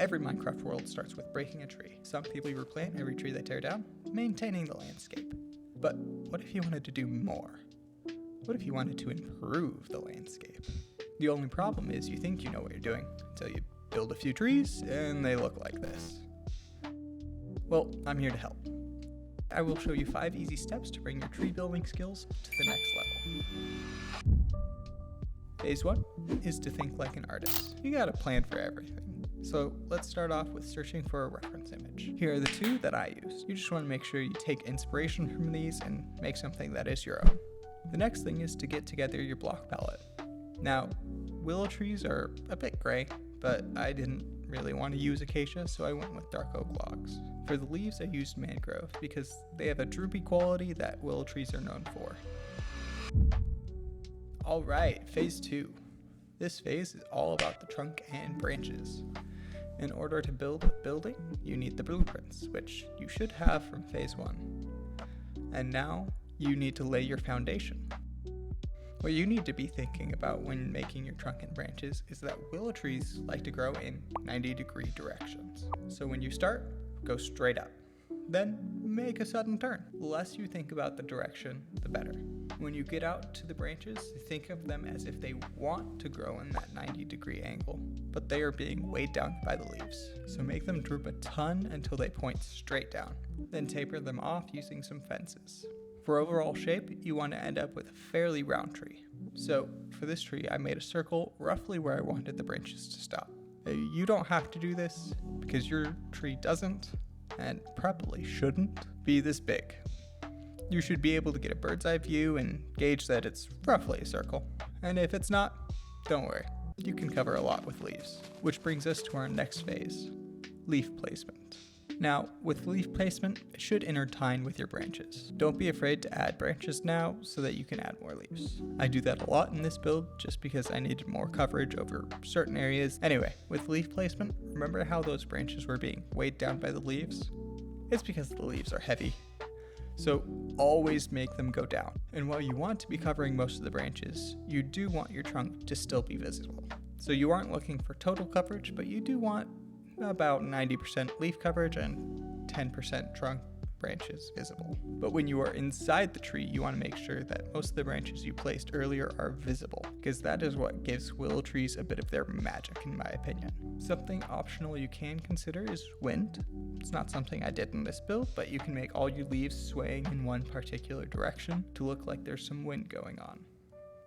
Every Minecraft world starts with breaking a tree. Some people replant every tree they tear down, maintaining the landscape. But what if you wanted to do more? What if you wanted to improve the landscape? The only problem is you think you know what you're doing until you build a few trees and they look like this. Well, I'm here to help. I will show you 5 easy steps to bring your tree building skills to the next level. Phase 1 is to think like an artist. You got a plan for everything. So let's start off with searching for a reference image. Here are the 2 that I use. You just want to make sure you take inspiration from these and make something that is your own. The next thing is to get together your block palette. Now, willow trees are a bit gray, but I didn't really want to use acacia, so I went with dark oak logs. For the leaves, I used mangrove because they have a droopy quality that willow trees are known for. Alright, phase 2. This phase is all about the trunk and branches. In order to build a building, you need the blueprints, which you should have from phase 1. And now, you need to lay your foundation. What you need to be thinking about when making your trunk and branches is that willow trees like to grow in 90-degree directions. So when you start, go straight up. Then make a sudden turn. The less you think about the direction, the better. When you get out to the branches, think of them as if they want to grow in that 90-degree angle, but they are being weighed down by the leaves. So make them droop a ton until they point straight down. Then taper them off using some fences. For overall shape, you want to end up with a fairly round tree. So for this tree, I made a circle roughly where I wanted the branches to stop. You don't have to do this because your tree doesn't, and probably shouldn't, be this big. You should be able to get a bird's eye view and gauge that it's roughly a circle. And if it's not, don't worry, you can cover a lot with leaves. Which brings us to our next phase, leaf placement. Now, with leaf placement, it should intertwine with your branches. Don't be afraid to add branches now so that you can add more leaves. I do that a lot in this build just because I needed more coverage over certain areas. Anyway, with leaf placement, remember how those branches were being weighed down by the leaves? It's because the leaves are heavy. So always make them go down. And while you want to be covering most of the branches, you do want your trunk to still be visible. So you aren't looking for total coverage, but you do want about 90% leaf coverage and 10% trunk branches visible. But when you are inside the tree, you want to make sure that most of the branches you placed earlier are visible, because that is what gives willow trees a bit of their magic, in my opinion. Something optional you can consider is wind. It's not something I did in this build, but you can make all your leaves swaying in one particular direction to look like there's some wind going on.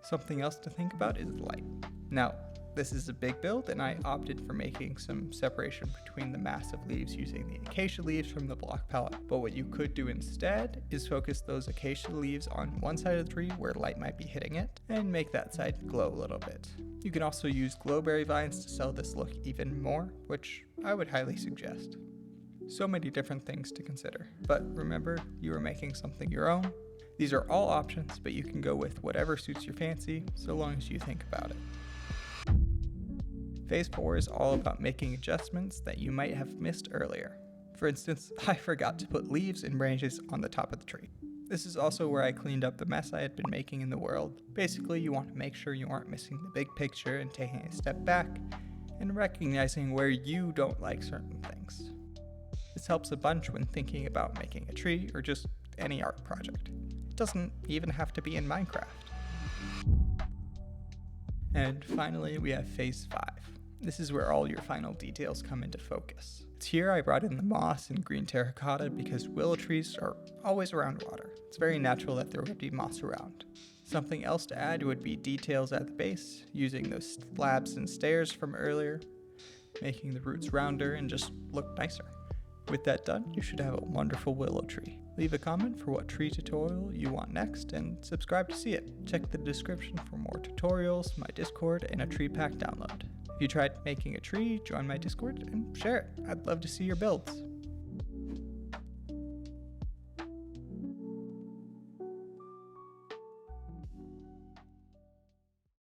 Something else to think about is light. Now, this is a big build, and I opted for making some separation between the massive leaves using the acacia leaves from the block palette. But what you could do instead is focus those acacia leaves on one side of the tree where light might be hitting it, and make that side glow a little bit. You can also use glowberry vines to sell this look even more, which I would highly suggest. So many different things to consider, but remember, you are making something your own. These are all options, but you can go with whatever suits your fancy, so long as you think about it. Phase 4 is all about making adjustments that you might have missed earlier. For instance, I forgot to put leaves and branches on the top of the tree. This is also where I cleaned up the mess I had been making in the world. Basically, you want to make sure you aren't missing the big picture and taking a step back and recognizing where you don't like certain things. This helps a bunch when thinking about making a tree or just any art project. It doesn't even have to be in Minecraft. And finally, we have phase 5. This is where all your final details come into focus. It's here I brought in the moss and green terracotta because willow trees are always around water. It's very natural that there would be moss around. Something else to add would be details at the base, using those slabs and stairs from earlier, making the roots rounder and just look nicer. With that done, you should have a wonderful willow tree. Leave a comment for what tree tutorial you want next and subscribe to see it. Check the description for more tutorials, my Discord, and a tree pack download. If you tried making a tree, join my Discord and share it. I'd love to see your builds.